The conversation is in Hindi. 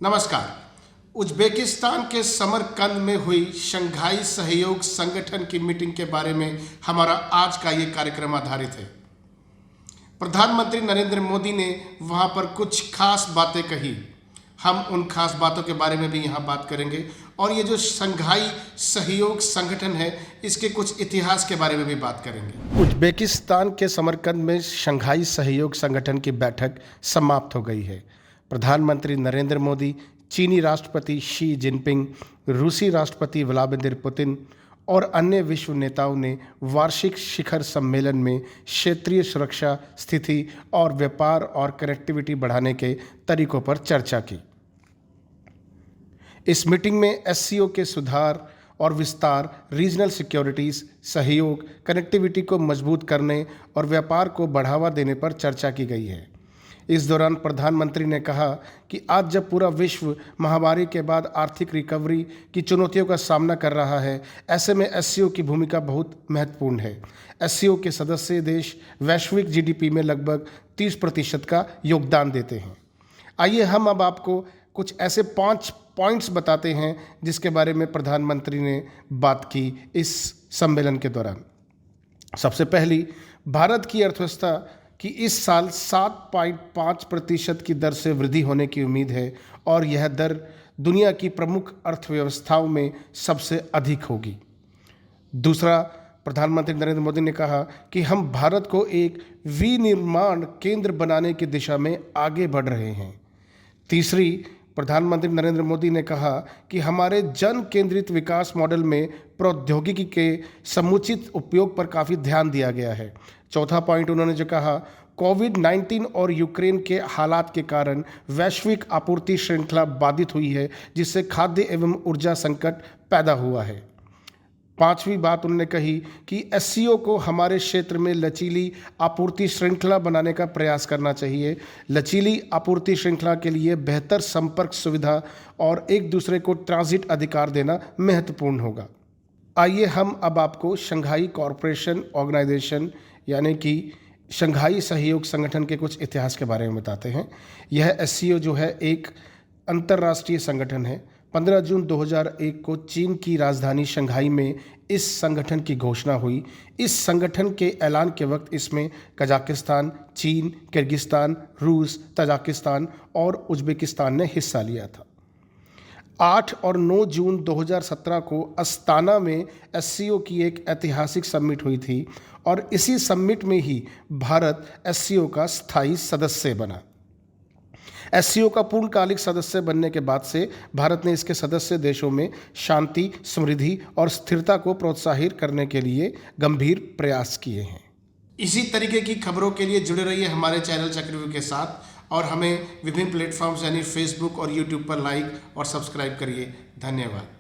नमस्कार। उज़्बेकिस्तान के समरकंद में हुई शंघाई सहयोग संगठन की मीटिंग के बारे में हमारा आज का ये कार्यक्रम आधारित है। प्रधानमंत्री नरेंद्र मोदी ने वहाँ पर कुछ खास बातें कही। हम उन खास बातों के बारे में भी यहाँ बात करेंगे और ये जो शंघाई सहयोग संगठन है इसके कुछ इतिहास के बारे में भी बात करेंगे। उज़्बेकिस्तान के समरकंद में शंघाई सहयोग संगठन की बैठक समाप्त हो गई है। प्रधानमंत्री नरेंद्र मोदी, चीनी राष्ट्रपति शी जिनपिंग, रूसी राष्ट्रपति व्लादिमीर पुतिन और अन्य विश्व नेताओं ने वार्षिक शिखर सम्मेलन में क्षेत्रीय सुरक्षा स्थिति और व्यापार और कनेक्टिविटी बढ़ाने के तरीकों पर चर्चा की। इस मीटिंग में एससीओ के सुधार और विस्तार, रीजनल सिक्योरिटीज, सहयोग, कनेक्टिविटी को मजबूत करने और व्यापार को बढ़ावा देने पर चर्चा की गई है। इस दौरान प्रधानमंत्री ने कहा कि आज जब पूरा विश्व महामारी के बाद आर्थिक रिकवरी की चुनौतियों का सामना कर रहा है, ऐसे में एससीओ की भूमिका बहुत महत्वपूर्ण है। एससीओ के सदस्य देश वैश्विक जीडीपी में लगभग 30% का योगदान देते हैं। आइए हम अब आपको कुछ ऐसे 5 पॉइंट्स बताते हैं जिसके बारे में प्रधानमंत्री ने बात की इस सम्मेलन के दौरान। सबसे पहली, भारत की अर्थव्यवस्था कि इस साल 7.5% की दर से वृद्धि होने की उम्मीद है और यह दर दुनिया की प्रमुख अर्थव्यवस्थाओं में सबसे अधिक होगी। दूसरा, प्रधानमंत्री नरेंद्र मोदी ने कहा कि हम भारत को एक विनिर्माण केंद्र बनाने की दिशा में आगे बढ़ रहे हैं। तीसरी, प्रधानमंत्री नरेंद्र मोदी ने कहा कि हमारे जन केंद्रित विकास मॉडल में प्रौद्योगिकी के समुचित उपयोग पर काफ़ी ध्यान दिया गया है। चौथा पॉइंट उन्होंने जो कहा, कोविड-19 और यूक्रेन के हालात के कारण वैश्विक आपूर्ति श्रृंखला बाधित हुई है, जिससे खाद्य एवं ऊर्जा संकट पैदा हुआ है। पांचवी बात उन्होंने कही कि एससीओ को हमारे क्षेत्र में लचीली आपूर्ति श्रृंखला बनाने का प्रयास करना चाहिए। लचीली आपूर्ति श्रृंखला के लिए बेहतर संपर्क सुविधा और एक दूसरे को ट्रांजिट अधिकार देना महत्वपूर्ण होगा। आइए हम अब आपको शंघाई कॉरपोरेशन ऑर्गेनाइजेशन यानी कि शंघाई सहयोग संगठन के कुछ इतिहास के बारे में बताते हैं। यह एससीओ जो है एक अंतर्राष्ट्रीय संगठन है। 15 जून 2001 को चीन की राजधानी शंघाई में इस संगठन की घोषणा हुई। इस संगठन के ऐलान के वक्त इसमें कजाकिस्तान, चीन, किर्गिस्तान, रूस, तजाकिस्तान और उज़्बेकिस्तान ने हिस्सा लिया था। 8 और 9 जून 2017 को अस्ताना में एससीओ की एक ऐतिहासिक समिट हुई थी और इसी समिट में ही भारत एससीओ का स्थायी सदस्य बना। एससीओ का पूर्णकालिक सदस्य बनने के बाद से भारत ने इसके सदस्य देशों में शांति, समृद्धि और स्थिरता को प्रोत्साहित करने के लिए गंभीर प्रयास किए हैं। इसी तरीके की खबरों के लिए जुड़े रहिए हमारे चैनल चक्रव्यूह के साथ और हमें विभिन्न प्लेटफॉर्म्स यानी फेसबुक और यूट्यूब पर लाइक और सब्सक्राइब करिए। धन्यवाद।